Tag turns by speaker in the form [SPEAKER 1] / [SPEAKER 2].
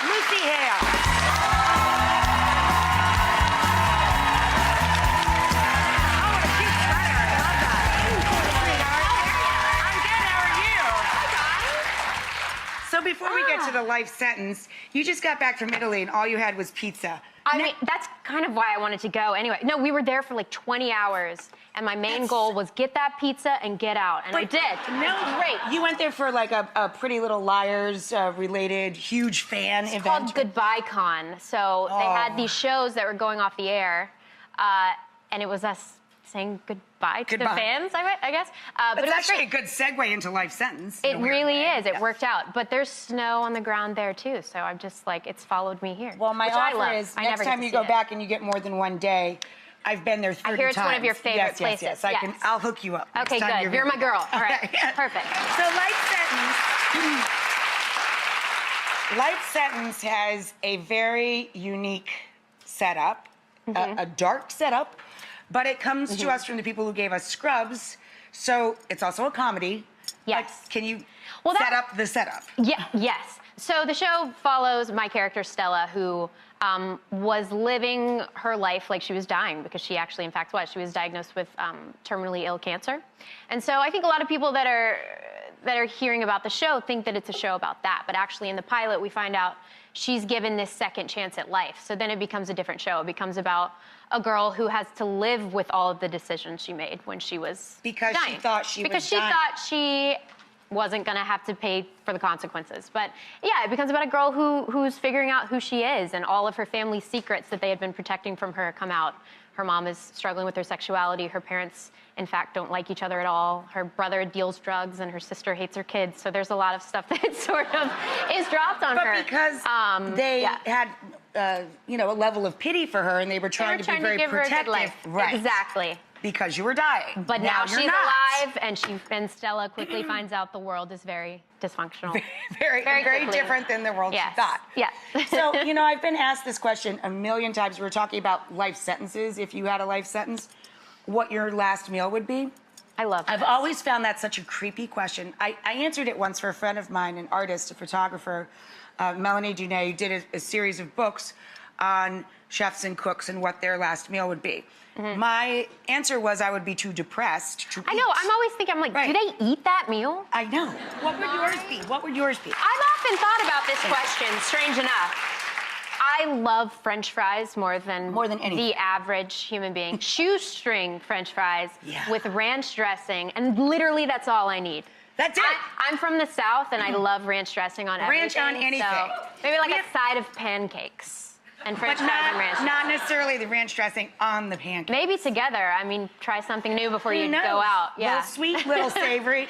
[SPEAKER 1] Lucy Hale. Oh, what a cute sweater. I love that. I'm good. How are you? So before we get to the life sentence, you just got back from Italy and all you had was pizza.
[SPEAKER 2] I mean, that's kind of why I wanted to go anyway. No, we were there for like 20 hours, and my main goal was get that pizza and get out, and I did.
[SPEAKER 1] No,
[SPEAKER 2] Great.
[SPEAKER 1] You went there for like a Pretty Little Liars related huge fan event.
[SPEAKER 2] It's called Goodbye Con. So they had these shows that were going off the air, and it was us saying goodbye to the fans, I guess.
[SPEAKER 1] But it's actually a good segue into life sentence.
[SPEAKER 2] It really is. It worked out. But there's snow on the ground there, too. So I'm just like, it's followed me here.
[SPEAKER 1] Well, my offer is next time you go back and you get more than one day, I've been there 30 times.
[SPEAKER 2] I hear it's one of your favorite places.
[SPEAKER 1] Yes. I'll hook you up.
[SPEAKER 2] Okay, good. You're my girl. All right, perfect.
[SPEAKER 1] So life sentence has a very unique setup, a dark setup, but it comes to us from the people who gave us Scrubs, so it's also a comedy.
[SPEAKER 2] Yes.
[SPEAKER 1] But can you set up the setup?
[SPEAKER 2] Yeah, yes. So the show follows my character, Stella, who was living her life like she was dying, because she actually, in fact, was. She was diagnosed with terminally ill cancer. And so I think a lot of people that are hearing about the show think that it's a show about that. But actually, in the pilot, we find out she's given this second chance at life. So then it becomes a different show. It becomes about a girl who has to live with all of the decisions she made when she was dying.
[SPEAKER 1] She thought she was dying.
[SPEAKER 2] Because she thought she wasn't going to have to pay for the consequences. But yeah, it becomes about a girl who's figuring out who she is, and all of her family's secrets that they had been protecting from her come out. Her mom is struggling with her sexuality. Her parents, in fact, don't like each other at all. Her brother deals drugs, and her sister hates her kids. So there's a lot of stuff that sort of is dropped on her.
[SPEAKER 1] But because they had, a level of pity for her, and they were trying to be very protective.
[SPEAKER 2] Right. Exactly.
[SPEAKER 1] Because you were dying.
[SPEAKER 2] But now she's alive, and Stella quickly finds out the world is very dysfunctional.
[SPEAKER 1] Very different than the world she thought.
[SPEAKER 2] Yeah.
[SPEAKER 1] So, I've been asked this question a million times. We're talking about life sentences. If you had a life sentence, what your last meal would be?
[SPEAKER 2] I love
[SPEAKER 1] I've always found that such a creepy question. I answered it once for a friend of mine, an artist, a photographer, Melanie Dunay, who did a series of books on chefs and cooks and what their last meal would be. My answer was I would be too depressed to eat.
[SPEAKER 2] I know. I'm always thinking, do they eat that meal?
[SPEAKER 1] I know. What would yours be? What would yours be?
[SPEAKER 2] I've often thought about this question, strange enough. I love French fries more than anything. The average human being. Shoestring French fries with ranch dressing, and literally that's all I need.
[SPEAKER 1] That's it.
[SPEAKER 2] I'm from the South, and I love ranch dressing on everything.
[SPEAKER 1] Ranch on anything.
[SPEAKER 2] So maybe like a side of pancakes. And French fries and ranch dressing.
[SPEAKER 1] Not necessarily the ranch dressing on the pancakes.
[SPEAKER 2] Maybe together. I mean, try something new before you go out. Yeah.
[SPEAKER 1] Little sweet, little savory.